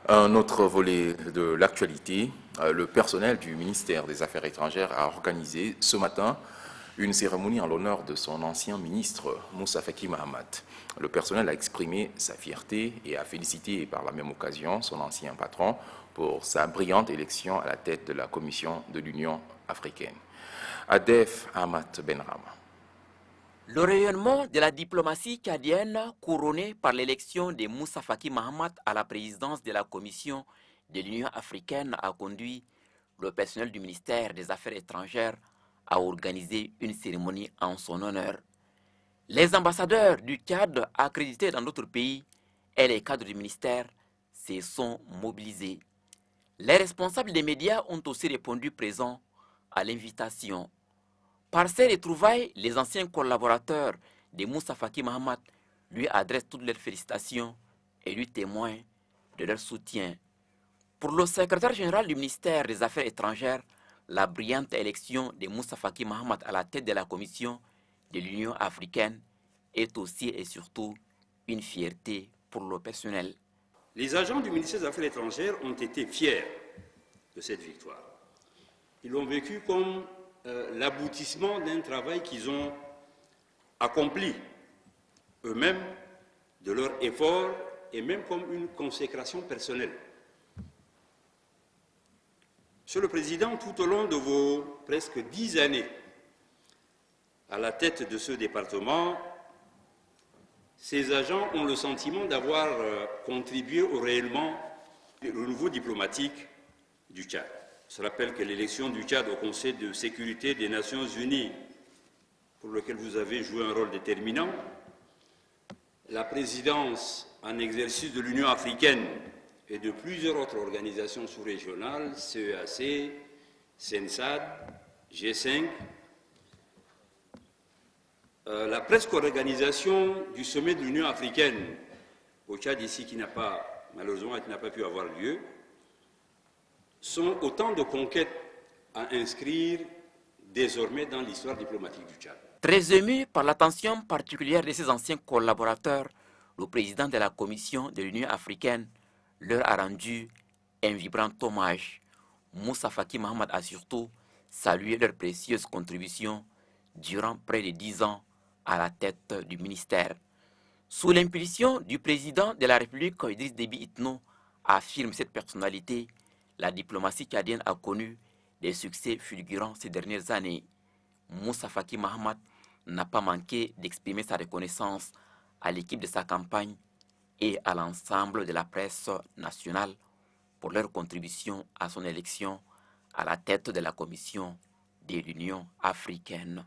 Un autre volet de l'actualité, le personnel du ministère des Affaires étrangères a organisé ce matin une cérémonie en l'honneur de son ancien ministre, Moussa Faki Mahamat. Le personnel a exprimé sa fierté et a félicité par la même occasion son ancien patron pour sa brillante élection à la tête de la Commission de l'Union africaine. Adef Ahmad Benrama. Le rayonnement de la diplomatie tchadienne couronnée par l'élection de Moussa Faki Mahamat à la présidence de la Commission de l'Union africaine a conduit le personnel du ministère des Affaires étrangères à organiser une cérémonie en son honneur. Les ambassadeurs du Tchad accrédités dans d'autres pays et les cadres du ministère se sont mobilisés. Les responsables des médias ont aussi répondu présents à l'invitation. Par ces retrouvailles, les anciens collaborateurs de Moussa Faki Mahamat lui adressent toutes leurs félicitations et lui témoignent de leur soutien. Pour le secrétaire général du ministère des Affaires étrangères, la brillante élection de Moussa Faki Mahamat à la tête de la Commission de l'Union africaine est aussi et surtout une fierté pour le personnel. Les agents du ministère des Affaires étrangères ont été fiers de cette victoire. Ils l'ont vécu comme l'aboutissement d'un travail qu'ils ont accompli eux-mêmes, de leur effort, et même comme une consécration personnelle. Monsieur le Président, tout au long de vos presque 10 années à la tête de ce département, ces agents ont le sentiment d'avoir contribué au renouveau diplomatique du Tchad. Je se rappelle que l'élection du Tchad au Conseil de sécurité des Nations Unies, pour lequel vous avez joué un rôle déterminant, la présidence en exercice de l'Union africaine et de plusieurs autres organisations sous-régionales, CEAC, SENSAD, G5, la presque organisation du sommet de l'Union africaine au Tchad ici, malheureusement qui n'a pas pu avoir lieu, sont autant de conquêtes à inscrire désormais dans l'histoire diplomatique du Tchad. Très ému par l'attention particulière de ses anciens collaborateurs, le président de la Commission de l'Union africaine leur a rendu un vibrant hommage. Moussa Faki Mahamat a surtout salué leur précieuse contribution durant près de 10 ans à la tête du ministère. Sous l'impulsion du président de la République, Idriss Déby Itno, affirme cette personnalité, la diplomatie tchadienne a connu des succès fulgurants ces dernières années. Moussa Faki Mahamat n'a pas manqué d'exprimer sa reconnaissance à l'équipe de sa campagne et à l'ensemble de la presse nationale pour leur contribution à son élection à la tête de la Commission de l'Union africaine.